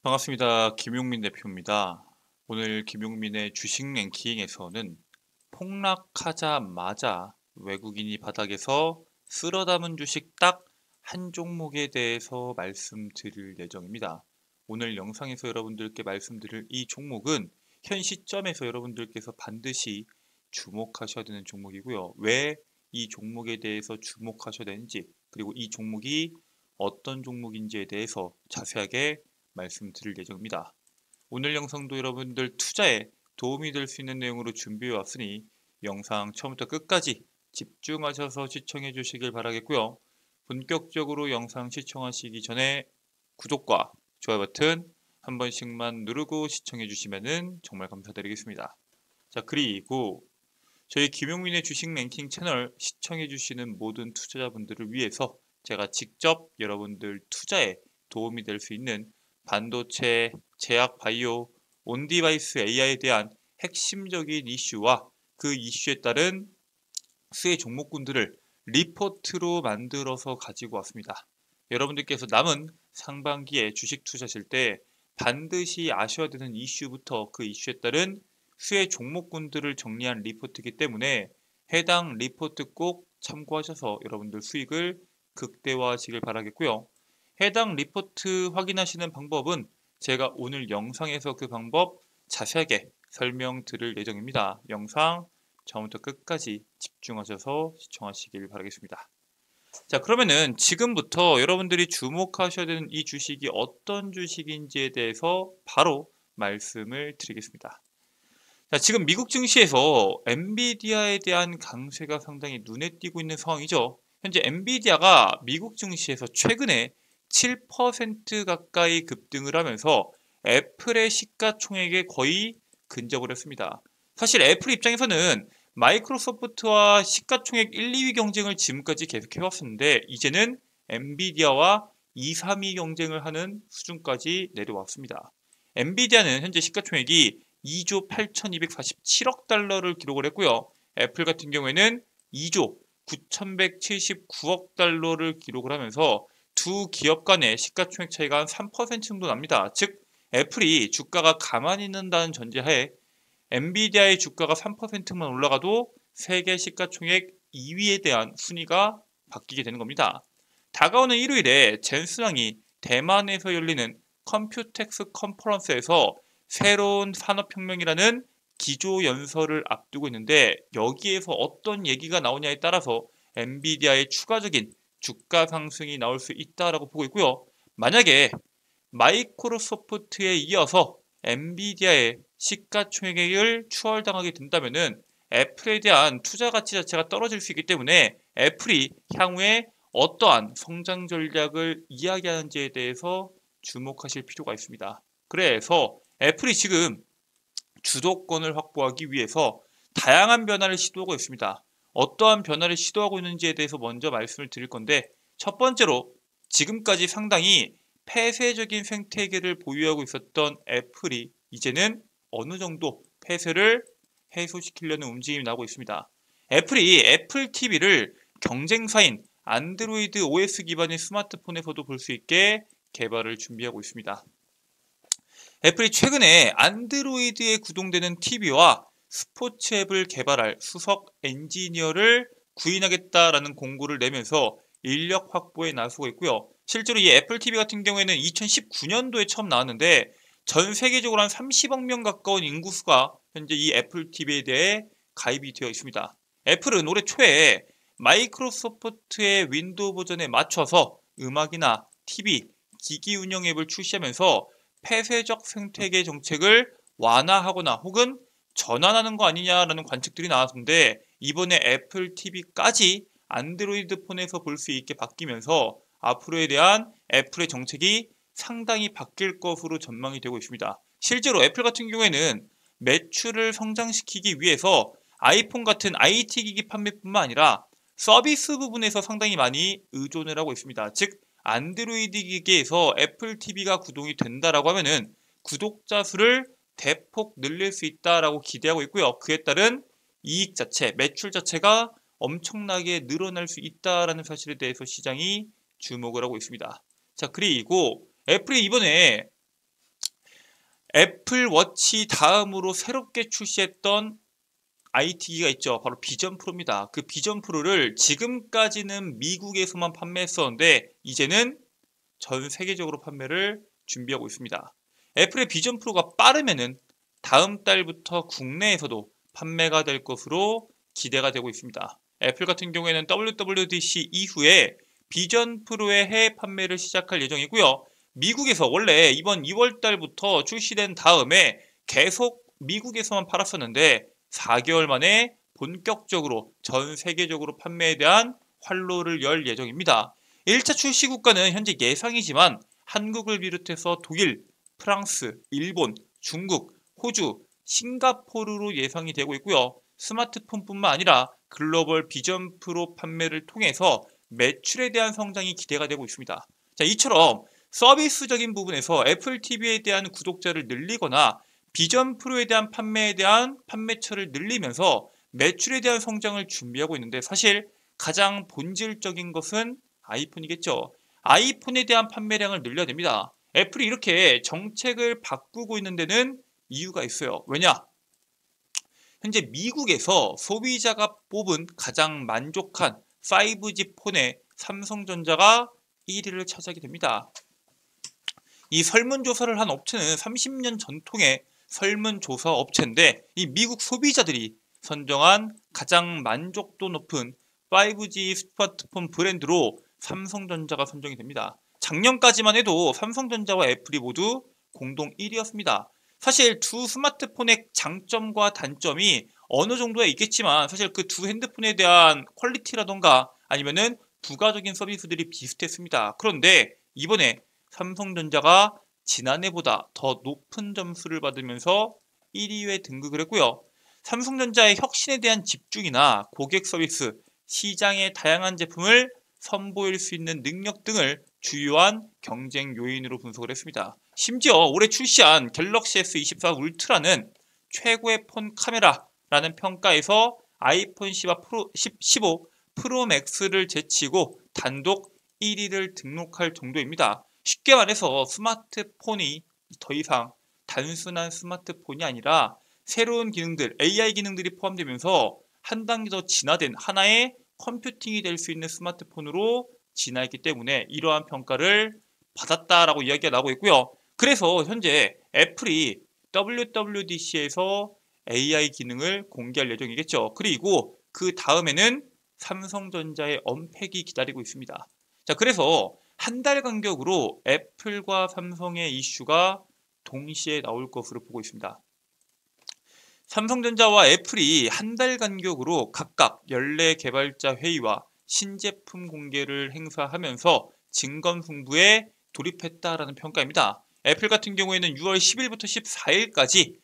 반갑습니다. 김용민 대표입니다. 오늘 김용민의 주식 랭킹에서는 폭락하자마자 외국인이 바닥에서 쓸어 담은 주식 딱 한 종목에 대해서 말씀드릴 예정입니다. 오늘 영상에서 여러분들께 말씀드릴 이 종목은 현 시점에서 여러분들께서 반드시 주목하셔야 되는 종목이고요. 왜 이 종목에 대해서 주목하셔야 되는지, 그리고 이 종목이 어떤 종목인지에 대해서 자세하게 말씀드릴 예정입니다. 오늘 영상도 여러분들 투자에 도움이 될 수 있는 내용으로 준비해 왔으니 영상 처음부터 끝까지 집중하셔서 시청해 주시길 바라겠고요. 본격적으로 영상 시청하시기 전에 구독과 좋아요 버튼 한 번씩만 누르고 시청해 주시면 정말 감사드리겠습니다. 자, 그리고 저희 김용민의 주식 랭킹 채널 시청해 주시는 모든 투자자분들을 위해서 제가 직접 여러분들 투자에 도움이 될 수 있는 반도체, 제약 바이오, 온디바이스 AI에 대한 핵심적인 이슈와 그 이슈에 따른 수혜 종목군들을 리포트로 만들어서 가지고 왔습니다. 여러분들께서 남은 상반기에 주식 투자하실 때 반드시 아셔야 되는 이슈부터 그 이슈에 따른 수혜 종목군들을 정리한 리포트이기 때문에 해당 리포트 꼭 참고하셔서 여러분들 수익을 극대화하시길 바라겠고요. 해당 리포트 확인하시는 방법은 제가 오늘 영상에서 그 방법 자세하게 설명드릴 예정입니다. 영상 처음부터 끝까지 집중하셔서 시청하시길 바라겠습니다. 자, 그러면은 지금부터 여러분들이 주목하셔야 되는 이 주식이 어떤 주식인지에 대해서 바로 말씀을 드리겠습니다. 자, 지금 미국 증시에서 엔비디아에 대한 강세가 상당히 눈에 띄고 있는 상황이죠. 현재 엔비디아가 미국 증시에서 최근에 7% 가까이 급등을 하면서 애플의 시가총액에 거의 근접을 했습니다. 사실 애플 입장에서는 마이크로소프트와 시가총액 1, 2위 경쟁을 지금까지 계속해왔었는데 이제는 엔비디아와 2, 3위 경쟁을 하는 수준까지 내려왔습니다. 엔비디아는 현재 시가총액이 2조 8,247억 달러를 기록을 했고요. 애플 같은 경우에는 2조 9,179억 달러를 기록을 하면서 두 기업 간의 시가총액 차이가 한 3% 정도 납니다. 즉 애플이 주가가 가만히 있는다는 전제하에 엔비디아의 주가가 3%만 올라가도 세계 시가총액 2위에 대한 순위가 바뀌게 되는 겁니다. 다가오는 일요일에 젠슨왕이 대만에서 열리는 컴퓨텍스 컨퍼런스에서 새로운 산업혁명이라는 기조연설을 앞두고 있는데 여기에서 어떤 얘기가 나오냐에 따라서 엔비디아의 추가적인 주가 상승이 나올 수 있다라고 보고 있고요. 만약에 마이크로소프트에 이어서 엔비디아의 시가총액을 추월당하게 된다면은 애플에 대한 투자 가치 자체가 떨어질 수 있기 때문에 애플이 향후에 어떠한 성장 전략을 이야기하는지에 대해서 주목하실 필요가 있습니다. 그래서 애플이 지금 주도권을 확보하기 위해서 다양한 변화를 시도하고 있습니다. 어떠한 변화를 시도하고 있는지에 대해서 먼저 말씀을 드릴 건데 첫 번째로 지금까지 상당히 폐쇄적인 생태계를 보유하고 있었던 애플이 이제는 어느 정도 폐쇄를 해소시키려는 움직임이 나오고 있습니다. 애플이 애플 TV를 경쟁사인 안드로이드 OS 기반의 스마트폰에서도 볼 수 있게 개발을 준비하고 있습니다. 애플이 최근에 안드로이드에 구동되는 TV와 스포츠 앱을 개발할 수석 엔지니어를 구인하겠다라는 공고를 내면서 인력 확보에 나서고 있고요. 실제로 이 애플 TV 같은 경우에는 2019년도에 처음 나왔는데 전 세계적으로 한 30억 명 가까운 인구수가 현재 이 애플 TV에 대해 가입이 되어 있습니다. 애플은 올해 초에 마이크로소프트의 윈도우 버전에 맞춰서 음악이나 TV, 기기 운영 앱을 출시하면서 폐쇄적 생태계 정책을 완화하거나 혹은 전환하는 거 아니냐라는 관측들이 나왔는데 이번에 애플 TV까지 안드로이드 폰에서 볼 수 있게 바뀌면서 앞으로에 대한 애플의 정책이 상당히 바뀔 것으로 전망이 되고 있습니다. 실제로 애플 같은 경우에는 매출을 성장시키기 위해서 아이폰 같은 IT 기기 판매뿐만 아니라 서비스 부분에서 상당히 많이 의존을 하고 있습니다. 즉 안드로이드 기기에서 애플 TV가 구동이 된다라고 하면은 구독자 수를 대폭 늘릴 수 있다라고 기대하고 있고요. 그에 따른 이익 자체, 매출 자체가 엄청나게 늘어날 수 있다라는 사실에 대해서 시장이 주목을 하고 있습니다. 자, 그리고 애플이 이번에 애플워치 다음으로 새롭게 출시했던 IT기가 있죠. 바로 비전 프로입니다. 그 비전 프로를 지금까지는 미국에서만 판매했었는데 이제는 전 세계적으로 판매를 준비하고 있습니다. 애플의 비전 프로가 빠르면은 다음 달부터 국내에서도 판매가 될 것으로 기대가 되고 있습니다. 애플 같은 경우에는 WWDC 이후에 비전 프로의 해외 판매를 시작할 예정이고요. 미국에서 원래 이번 2월 달부터 출시된 다음에 계속 미국에서만 팔았었는데 4개월 만에 본격적으로 전 세계적으로 판매에 대한 활로를 열 예정입니다. 1차 출시 국가는 현재 예상이지만 한국을 비롯해서 독일, 프랑스, 일본, 중국, 호주, 싱가포르로 예상이 되고 있고요. 스마트폰뿐만 아니라 글로벌 비전 프로 판매를 통해서 매출에 대한 성장이 기대가 되고 있습니다. 자, 이처럼 서비스적인 부분에서 애플 TV에 대한 구독자를 늘리거나 비전 프로에 대한 판매에 대한 판매처를 늘리면서 매출에 대한 성장을 준비하고 있는데 사실 가장 본질적인 것은 아이폰이겠죠. 아이폰에 대한 판매량을 늘려야 됩니다. 애플이 이렇게 정책을 바꾸고 있는 데는 이유가 있어요. 왜냐? 현재 미국에서 소비자가 뽑은 가장 만족한 5G 폰에 삼성전자가 1위를 차지하게 됩니다. 이 설문조사를 한 업체는 30년 전통의 설문조사 업체인데 이 미국 소비자들이 선정한 가장 만족도 높은 5G 스마트폰 브랜드로 삼성전자가 선정이 됩니다. 작년까지만 해도 삼성전자와 애플이 모두 공동 1위였습니다. 사실 두 스마트폰의 장점과 단점이 어느 정도에 있겠지만 사실 그 두 핸드폰에 대한 퀄리티라던가 아니면은 부가적인 서비스들이 비슷했습니다. 그런데 이번에 삼성전자가 지난해보다 더 높은 점수를 받으면서 1위에 등극을 했고요. 삼성전자의 혁신에 대한 집중이나 고객 서비스, 시장의 다양한 제품을 선보일 수 있는 능력 등을 주요한 경쟁 요인으로 분석을 했습니다. 심지어 올해 출시한 갤럭시 S24 울트라는 최고의 폰 카메라라는 평가에서 아이폰 15 프로 맥스를 제치고 단독 1위를 등록할 정도입니다. 쉽게 말해서 스마트폰이 더 이상 단순한 스마트폰이 아니라 새로운 기능들, AI 기능들이 포함되면서 한 단계 더 진화된 하나의 컴퓨팅이 될 수 있는 스마트폰으로 진화했기 때문에 이러한 평가를 받았다라고 이야기가 나오고 있고요. 그래서 현재 애플이 WWDC에서 AI 기능을 공개할 예정이겠죠. 그리고 그 다음에는 삼성전자의 언팩이 기다리고 있습니다. 자, 그래서 한 달 간격으로 애플과 삼성의 이슈가 동시에 나올 것으로 보고 있습니다. 삼성전자와 애플이 한 달 간격으로 각각 연례 개발자 회의와 신제품 공개를 행사하면서 진검승부에 돌입했다라는 평가입니다. 애플 같은 경우에는 6월 10일부터 14일까지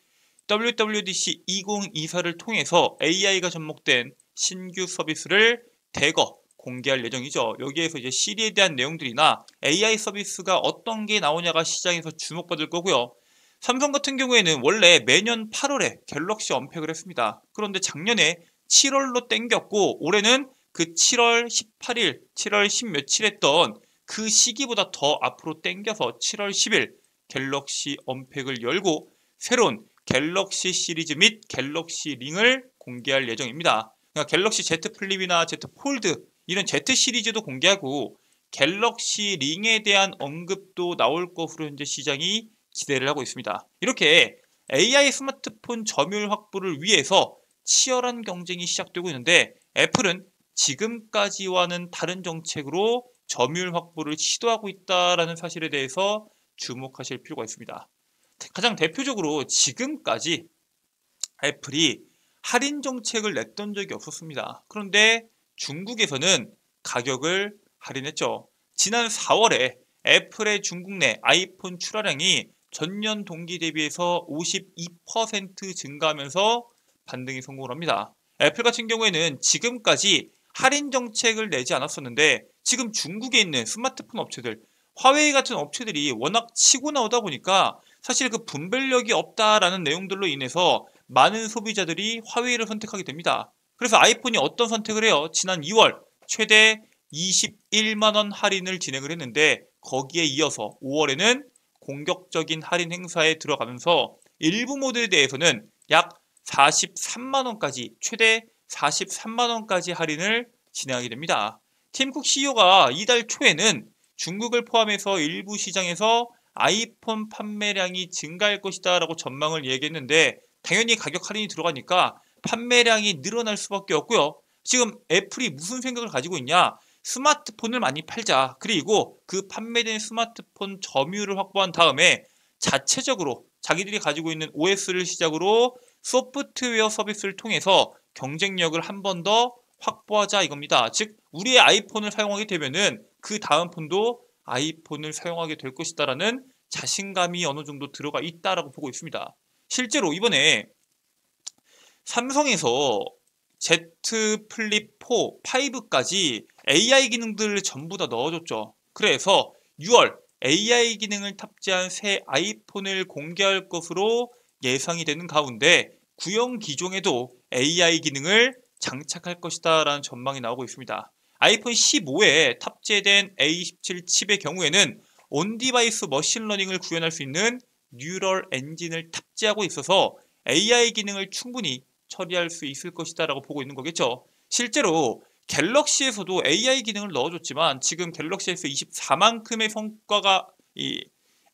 WWDC 2024를 통해서 AI가 접목된 신규 서비스를 대거 공개할 예정이죠. 여기에서 이제 시리에 대한 내용들이나 AI 서비스가 어떤 게 나오냐가 시장에서 주목받을 거고요. 삼성 같은 경우에는 원래 매년 8월에 갤럭시 언팩을 했습니다. 그런데 작년에 7월로 땡겼고 올해는 그 7월 18일, 7월 10 며칠 했던 그 시기보다 더 앞으로 땡겨서 7월 10일 갤럭시 언팩을 열고 새로운 갤럭시 시리즈 및 갤럭시 링을 공개할 예정입니다. 그러니까 갤럭시 Z 플립이나 Z 폴드 이런 Z 시리즈도 공개하고 갤럭시 링에 대한 언급도 나올 것으로 현재 시장이 기대를 하고 있습니다. 이렇게 AI 스마트폰 점유율 확보를 위해서 치열한 경쟁이 시작되고 있는데 애플은 지금까지와는 다른 정책으로 점유율 확보를 시도하고 있다는 사실에 대해서 주목하실 필요가 있습니다. 가장 대표적으로 지금까지 애플이 할인 정책을 냈던 적이 없었습니다. 그런데 중국에서는 가격을 할인했죠. 지난 4월에 애플의 중국 내 아이폰 출하량이 전년 동기 대비해서 52% 증가하면서 반등이 성공을 합니다. 애플 같은 경우에는 지금까지 할인 정책을 내지 않았었는데 지금 중국에 있는 스마트폰 업체들, 화웨이 같은 업체들이 워낙 치고 나오다 보니까 사실 그 분별력이 없다라는 내용들로 인해서 많은 소비자들이 화웨이를 선택하게 됩니다. 그래서 아이폰이 어떤 선택을 해요? 지난 2월 최대 21만 원 할인을 진행을 했는데 거기에 이어서 5월에는 공격적인 할인 행사에 들어가면서 일부 모델에 대해서는 약 43만원까지 최대 43만원까지 할인을 진행하게 됩니다. 팀쿡 CEO가 이달 초에는 중국을 포함해서 일부 시장에서 아이폰 판매량이 증가할 것이다 라고 전망을 얘기했는데 당연히 가격 할인이 들어가니까 판매량이 늘어날 수밖에 없고요. 지금 애플이 무슨 생각을 가지고 있냐? 스마트폰을 많이 팔자. 그리고 그 판매된 스마트폰 점유율을 확보한 다음에 자체적으로 자기들이 가지고 있는 OS를 시작으로 소프트웨어 서비스를 통해서 경쟁력을 한 번 더 확보하자 이겁니다. 즉 우리의 아이폰을 사용하게 되면은 그 다음 폰도 아이폰을 사용하게 될 것이다라는 자신감이 어느 정도 들어가 있다라고 보고 있습니다. 실제로 이번에 삼성에서 Z 플립 4, 5까지 AI 기능들을 전부 다 넣어줬죠. 그래서 6월 AI 기능을 탑재한 새 아이폰을 공개할 것으로 예상이 되는 가운데 구형 기종에도 AI 기능을 장착할 것이다 라는 전망이 나오고 있습니다. 아이폰 15에 탑재된 A17 칩의 경우에는 온디바이스 머신러닝을 구현할 수 있는 뉴럴 엔진을 탑재하고 있어서 AI 기능을 충분히 처리할 수 있을 것이다 라고 보고 있는 거겠죠. 실제로 갤럭시에서도 AI 기능을 넣어줬지만 지금 갤럭시 S24만큼의 성과가 이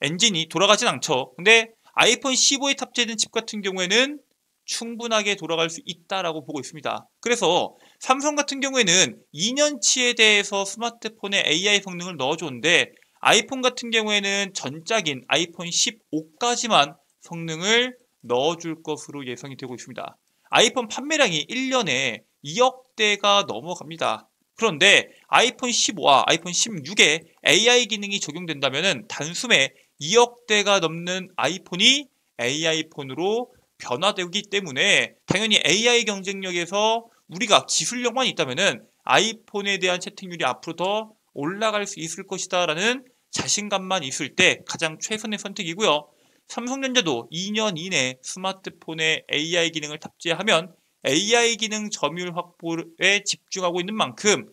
엔진이 돌아가진 않죠. 근데 아이폰 15에 탑재된 칩 같은 경우에는 충분하게 돌아갈 수 있다라고 보고 있습니다. 그래서 삼성 같은 경우에는 2년치에 대해서 스마트폰에 AI 성능을 넣어줬는데 아이폰 같은 경우에는 전작인 아이폰 15까지만 성능을 넣어줄 것으로 예상이 되고 있습니다. 아이폰 판매량이 1년에 2억 대가 넘어갑니다. 그런데 아이폰 15와 아이폰 16에 AI 기능이 적용된다면 단숨에 2억 대가 넘는 아이폰이 AI 폰으로 변화되기 때문에 당연히 AI 경쟁력에서 우리가 기술력만 있다면 아이폰에 대한 채택률이 앞으로 더 올라갈 수 있을 것이다 라는 자신감만 있을 때 가장 최선의 선택이고요. 삼성전자도 2년 이내 스마트폰에 AI 기능을 탑재하면 AI 기능 점유율 확보에 집중하고 있는 만큼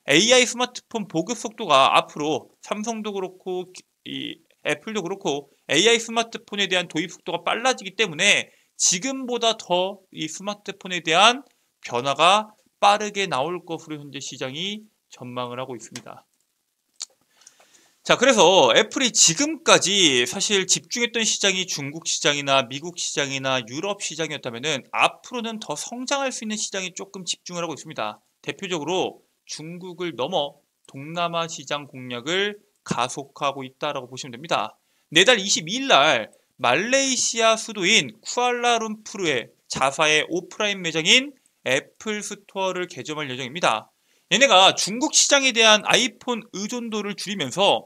AI 스마트폰 보급 속도가 앞으로 삼성도 그렇고 애플도 그렇고 AI 스마트폰에 대한 도입 속도가 빨라지기 때문에 지금보다 더 이 스마트폰에 대한 변화가 빠르게 나올 것으로 현재 시장이 전망을 하고 있습니다. 자, 그래서 애플이 지금까지 사실 집중했던 시장이 중국 시장이나 미국 시장이나 유럽 시장이었다면 앞으로는 더 성장할 수 있는 시장에 조금 집중을 하고 있습니다. 대표적으로 중국을 넘어 동남아 시장 공략을 가속하고 있다고 보시면 됩니다. 내달 22일 날 말레이시아 수도인 쿠알라룸푸르의 자사의 오프라인 매장인 애플 스토어를 개점할 예정입니다. 얘네가 중국 시장에 대한 아이폰 의존도를 줄이면서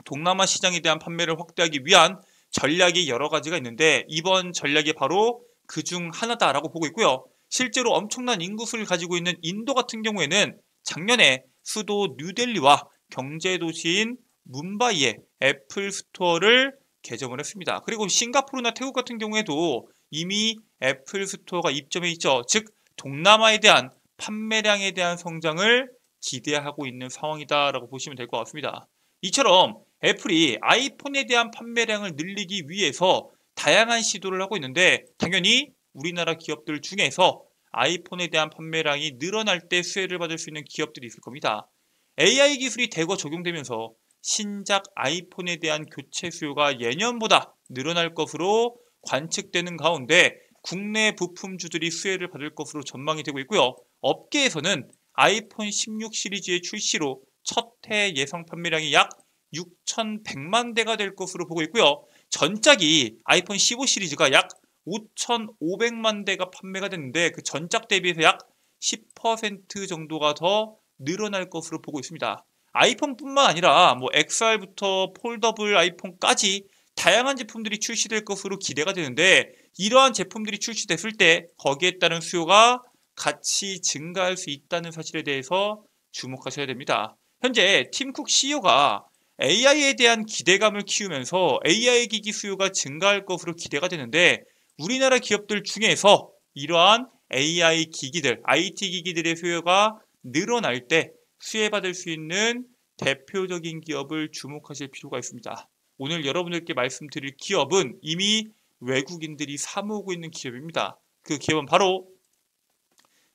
동남아 시장에 대한 판매를 확대하기 위한 전략이 여러 가지가 있는데 이번 전략이 바로 그중 하나다라고 보고 있고요. 실제로 엄청난 인구수를 가지고 있는 인도 같은 경우에는 작년에 수도 뉴델리와 경제도시인 뭄바이에 애플 스토어를 개점을 했습니다. 그리고 싱가포르나 태국 같은 경우에도 이미 애플 스토어가 입점해 있죠. 즉 동남아에 대한 판매량에 대한 성장을 기대하고 있는 상황이다라고 보시면 될 것 같습니다. 이처럼 애플이 아이폰에 대한 판매량을 늘리기 위해서 다양한 시도를 하고 있는데 당연히 우리나라 기업들 중에서 아이폰에 대한 판매량이 늘어날 때 수혜를 받을 수 있는 기업들이 있을 겁니다. AI 기술이 대거 적용되면서 신작 아이폰에 대한 교체 수요가 예년보다 늘어날 것으로 관측되는 가운데 국내 부품주들이 수혜를 받을 것으로 전망이 되고 있고요. 업계에서는 아이폰 16 시리즈의 출시로 첫 해 예상 판매량이 약 6,100만 대가 될 것으로 보고 있고요. 전작이 아이폰 15 시리즈가 약 5,500만 대가 판매가 됐는데 그 전작 대비해서 약 10% 정도가 더 늘어날 것으로 보고 있습니다. 아이폰뿐만 아니라 뭐 XR부터 폴더블 아이폰까지 다양한 제품들이 출시될 것으로 기대가 되는데 이러한 제품들이 출시됐을 때 거기에 따른 수요가 같이 증가할 수 있다는 사실에 대해서 주목하셔야 됩니다. 현재 팀쿡 CEO가 AI에 대한 기대감을 키우면서 AI 기기 수요가 증가할 것으로 기대가 되는데 우리나라 기업들 중에서 이러한 AI 기기들, IT 기기들의 수요가 늘어날 때 수혜받을 수 있는 대표적인 기업을 주목하실 필요가 있습니다. 오늘 여러분들께 말씀드릴 기업은 이미 외국인들이 사모으고 있는 기업입니다. 그 기업은 바로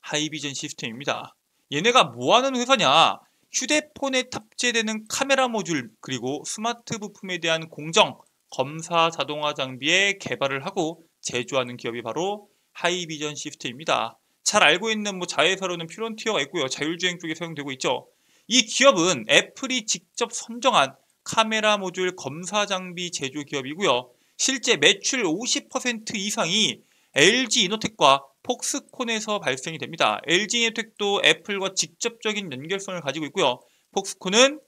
하이비전 시스템입니다. 얘네가 뭐하는 회사냐? 휴대폰에 탑재되는 카메라 모듈 그리고 스마트 부품에 대한 공정, 검사 자동화 장비의 개발을 하고 제조하는 기업이 바로 하이비전 시스템입니다. 잘 알고 있는 자회사로는 퓨런티어가 있고요. 자율주행 쪽에 사용되고 있죠. 이 기업은 애플이 직접 선정한 카메라 모듈 검사 장비 제조 기업이고요. 실제 매출 50% 이상이 LG 이노텍과 폭스콘에서 발생이 됩니다. LG 이노텍도 애플과 직접적인 연결성을 가지고 있고요. 폭스콘은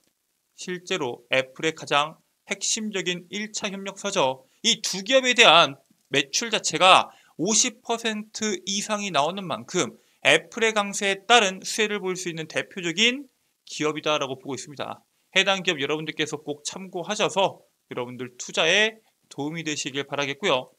실제로 애플의 가장 핵심적인 1차 협력사죠. 이 두 기업에 대한 매출 자체가 50% 이상이 나오는 만큼 애플의 강세에 따른 수혜를 볼 수 있는 대표적인 기업이다라고 보고 있습니다. 해당 기업 여러분들께서 꼭 참고하셔서 여러분들 투자에 도움이 되시길 바라겠고요.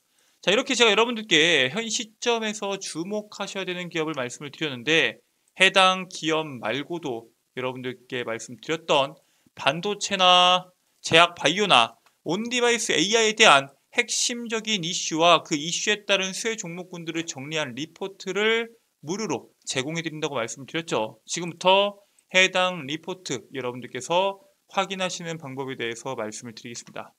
자, 이렇게 제가 여러분들께 현 시점에서 주목하셔야 되는 기업을 말씀을 드렸는데 해당 기업 말고도 여러분들께 말씀드렸던 반도체나 제약 바이오나 온디바이스 AI에 대한 핵심적인 이슈와 그 이슈에 따른 수혜 종목군들을 정리한 리포트를 무료로 제공해 드린다고 말씀드렸죠. 지금부터 해당 리포트 여러분들께서 확인하시는 방법에 대해서 말씀을 드리겠습니다.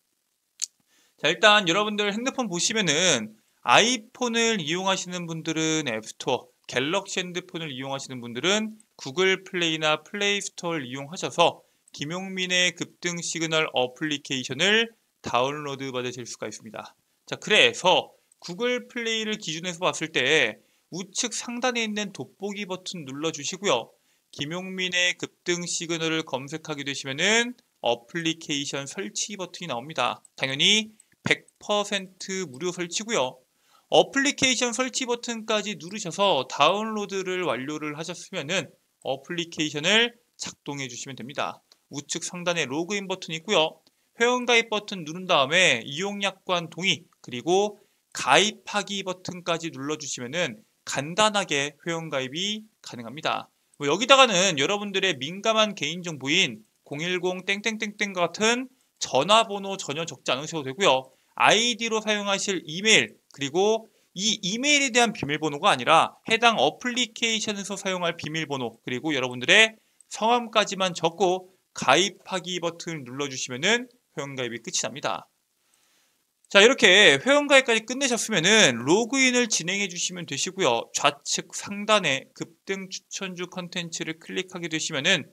자, 일단 여러분들 핸드폰 보시면은 아이폰을 이용하시는 분들은 앱스토어, 갤럭시 핸드폰을 이용하시는 분들은 구글 플레이나 플레이 스토어를 이용하셔서 김용민의 급등 시그널 어플리케이션을 다운로드 받으실 수가 있습니다. 자, 그래서 구글 플레이를 기준에서 봤을 때 우측 상단에 있는 돋보기 버튼 눌러주시고요. 김용민의 급등 시그널을 검색하게 되시면은 어플리케이션 설치 버튼이 나옵니다. 당연히 100% 무료 설치고요. 어플리케이션 설치 버튼까지 누르셔서 다운로드를 완료를 하셨으면은 어플리케이션을 작동해 주시면 됩니다. 우측 상단에 로그인 버튼이 있고요. 회원가입 버튼 누른 다음에 이용약관 동의 그리고 가입하기 버튼까지 눌러주시면은 간단하게 회원가입이 가능합니다. 여기다가는 여러분들의 민감한 개인정보인 010 같은 전화번호 전혀 적지 않으셔도 되고요. 아이디로 사용하실 이메일 그리고 이 이메일에 대한 비밀번호가 아니라 해당 어플리케이션에서 사용할 비밀번호 그리고 여러분들의 성함까지만 적고 가입하기 버튼을 눌러주시면은 회원가입이 끝이 납니다. 자, 이렇게 회원가입까지 끝내셨으면은 로그인을 진행해 주시면 되시고요. 좌측 상단에 급등 추천주 컨텐츠를 클릭하게 되시면은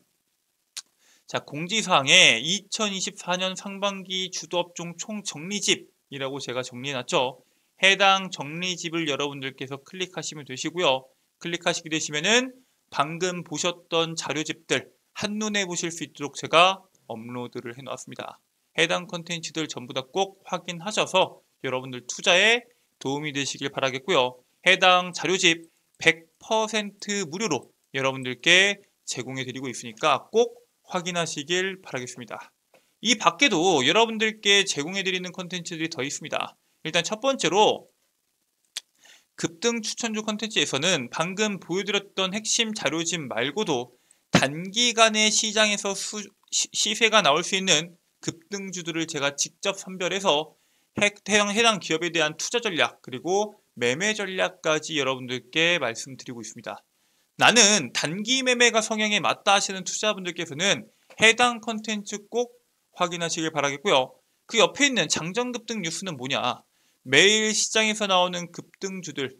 자, 공지사항에 2024년 상반기 주도업종 총정리집이라고 제가 정리해놨죠. 해당 정리집을 여러분들께서 클릭하시면 되시고요. 클릭하시게 되시면은 방금 보셨던 자료집들 한눈에 보실 수 있도록 제가 업로드를 해놨습니다. 해당 컨텐츠들 전부 다 꼭 확인하셔서 여러분들 투자에 도움이 되시길 바라겠고요. 해당 자료집 100% 무료로 여러분들께 제공해 드리고 있으니까 꼭 확인하시길 바라겠습니다. 이 밖에도 여러분들께 제공해 드리는 컨텐츠들이 더 있습니다. 일단 첫 번째로 급등 추천주 컨텐츠에서는 방금 보여드렸던 핵심 자료집 말고도 단기간에 시장에서 시세가 나올 수 있는 급등주들을 제가 직접 선별해서 해당 기업에 대한 투자 전략 그리고 매매 전략까지 여러분들께 말씀드리고 있습니다. 나는 단기 매매가 성향에 맞다 하시는 투자분들께서는 해당 컨텐츠 꼭 확인하시길 바라겠고요. 그 옆에 있는 장전급등 뉴스는 뭐냐? 매일 시장에서 나오는 급등주들,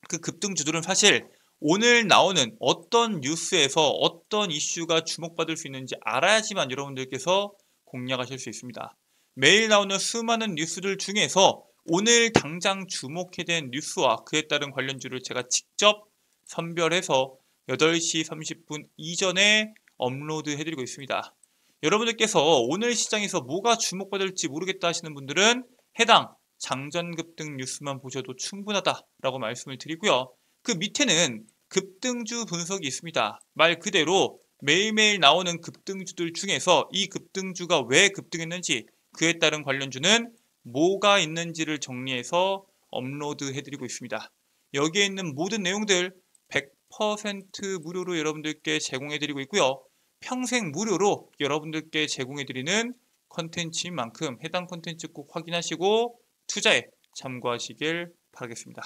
그 급등주들은 사실 오늘 나오는 어떤 뉴스에서 어떤 이슈가 주목받을 수 있는지 알아야지만 여러분들께서 공략하실 수 있습니다. 매일 나오는 수많은 뉴스들 중에서 오늘 당장 주목해야 된 뉴스와 그에 따른 관련주를 제가 직접 선별해서 8시 30분 이전에 업로드 해드리고 있습니다. 여러분들께서 오늘 시장에서 뭐가 주목받을지 모르겠다 하시는 분들은 해당 장전급등 뉴스만 보셔도 충분하다라고 말씀을 드리고요. 그 밑에는 급등주 분석이 있습니다. 말 그대로 매일매일 나오는 급등주들 중에서 이 급등주가 왜 급등했는지 그에 따른 관련주는 뭐가 있는지를 정리해서 업로드 해드리고 있습니다. 여기에 있는 모든 내용들 100% 무료로 여러분들께 제공해드리고 있고요. 평생 무료로 여러분들께 제공해드리는 컨텐츠인 만큼 해당 컨텐츠 꼭 확인하시고 투자에 참고하시길 바라겠습니다.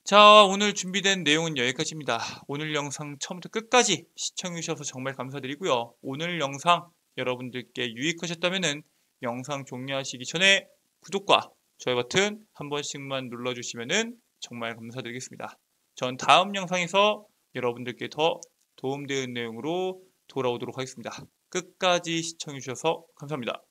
자, 오늘 준비된 내용은 여기까지입니다. 오늘 영상 처음부터 끝까지 시청해주셔서 정말 감사드리고요. 오늘 영상 여러분들께 유익하셨다면 영상 종료하시기 전에 구독과 좋아요 버튼 한 번씩만 눌러주시면 정말 감사드리겠습니다. 전 다음 영상에서 여러분들께 더 도움되는 내용으로 돌아오도록 하겠습니다. 끝까지 시청해주셔서 감사합니다.